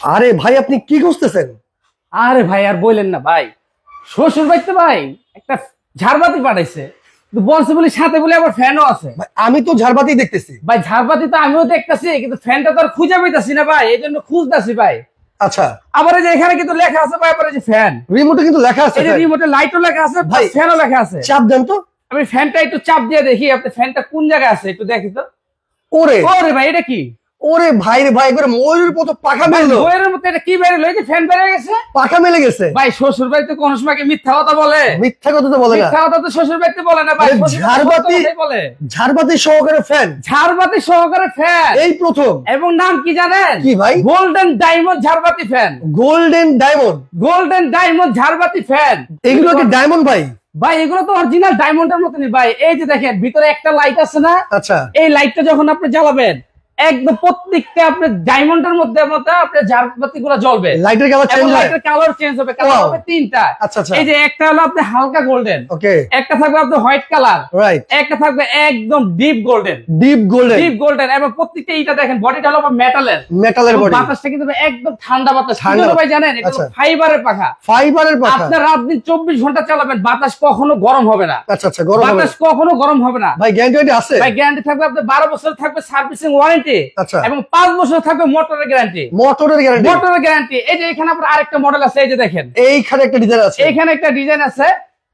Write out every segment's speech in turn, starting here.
আরে ভাই আপনি কি খুঁজতেছেন? আরে ভাই আর বললেন না ভাই, শ্বশুর বাড়িতে ভাই একটা ঝাড়বাতি পাঠাইছে, কিন্তু বলছে বলে সাথে বলে আবার ফ্যানও আছে। ভাই আমি তো ঝাড়বাতি দেখতেছি। ভাই ঝাড়বাতি তো আমিও দেখতেছি, কিন্তু ফ্যানটা তো আর খুঁজে পাইতাছি না ভাই, এই জন্য খুঁজতেছি ভাই। আচ্ছা, আবার এই যে এখানে কিন্তু লেখা আছে ভাই, আবার এই যে ফ্যান, রিমোটে কিন্তু লেখা আছে, এই যে রিমোটে লাইটও লেখা আছে ভাই, ভাই, ফ্যানও লেখা আছে। চাপ দেন তো। আমি ফ্যানটা একটু চাপ দিয়ে দেখি, আপনি ফ্যানটা কোন জায়গায় আছে একটু দেখি তো। ওরে ওরে ভাই এটা কি? ওরে ভাই রে ভাই, একবারে ময়ূরের মতো পাখা মেললো। বইয়ের মতো এটা কি বেরোলো? এই যে ফ্যান বেরিয়ে গেছে, পাখা মেলে গেছে। ভাই শ্বশুর বাড়িতে কোন সময় কি মিথ্যা কথা বলে? মিথ্যা কথা তো বলে না। মিথ্যা কথা তো শ্বশুর বাড়িতে বলে না ভাই, ঝাড়বাতি বলে ঝাড়বাতি সহকারে ফ্যান, ঝাড়বাতি সহকারে ফ্যান, এই প্রথম। এবং নাম কি জানেন? কি ভাই? গোল্ডেন ডায়মন্ড ঝাড়বাতি fan. Golden diamond, golden diamond ঝাড়বাতি ফ্যান। এগুলো কি ডায়মন্ড ভাই? ভাই এগুলো তো অরিজিনাল ডায়মন্ডের মতনই ভাই। এই যে দেখেন ভিতরে একটা লাইট আছে না, আচ্ছা, এই লাইটটা যখন আপনি জ্বালাবেন একদম প্রত্যেকটা আপনার ডায়মন্ডের মধ্যে মতো আপনার ঝাড়বাতি গুলো জ্বলবে। লাইটের কালার চেঞ্জ হয়, লাইটের কালার চেঞ্জ হবে, কালার হবে তিনটা। আচ্ছা আচ্ছা, এই যে একটা হলো আপনি হালকা গোল্ডেন, ওকে, একটা থাকবে আপনার হোয়াইট কালার, রাইট, একটা থাকবে একদম deep golden. Deep golden, deep golden, এবং প্রত্যেকটা এইটা দেখেন বডিটা হলো মেটালের, মেটালের বডি। বাতাসটা কিন্তু একদম ঠান্ডা বাতাস। ঠান্ডা ভাই জানেন এটা আচ্ছা, ফাইবারের পাখা। ফাইবারের পাখা। আপনার রাত দিন 24 ঘন্টা চালাবেন, বাতাস কখনো গরম হবে না। আচ্ছা আচ্ছা, গরম হবে না, বাতাস কখনো গরম হবে না ভাই। গ্যারান্টি আছে? ভাই গ্যারান্টি থাকবে আপনার 12 বছর থাকবে সার্ভিসিং ওয়ারেন্টি, আচ্ছা, এবং 5 বছর থাকবে মোটরের গ্যারান্টি। মোটরের গ্যারান্টি, মোটরের গ্যারান্টি। এই যে এখানে আপনার আরেকটা মডেল আছে, এই যে দেখেন এইখানে একটা ডিজাইন আছে, এইখানে একটা ডিজাইন আছে,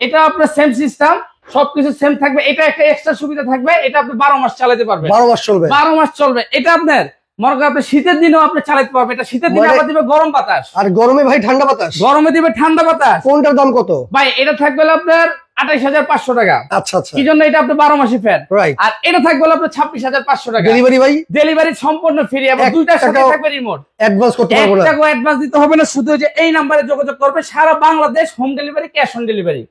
এটা আপনার সেম সিস্টেম, সবকিছু সেম থাকবে। এটা একটা এক্সট্রা সুবিধা থাকবে, এটা আপনি 12 মাস চালাতে পারবেন। 12 মাস চলবে, 12 মাস চলবে। এটা আপনার মনে করেন আপনি শীতের দিনেও আপনি চালাতে পারবেন। এটা শীতের দিনে আবার দিবে গরম বাতাস, আর গরমে ভাই ঠান্ডা বাতাস। গরমে দিবে ঠান্ডা বাতাস। কোনটার দাম কত ভাই এটা থাকবে আপনার 28,500 টাকা। আচ্ছা আচ্ছা, কি জন্য? এটা আপনি 12 মাসি ফ্যান, রাইট। আর এটা থাকবে আপনার 26,500 টাকা। ডেলিভারি ভাই? ডেলিভারি সম্পূর্ণ ফ্রি, এবং দুইটার সাথে থাকবে রিমোট। অ্যাডভান্স করতে পারবো না? 1 টাকা অ্যাডভান্স দিতে হবে না, শুধু যে এই নাম্বারে যোগাযোগ করবে। সারা Bangladesh home delivery, cash on delivery.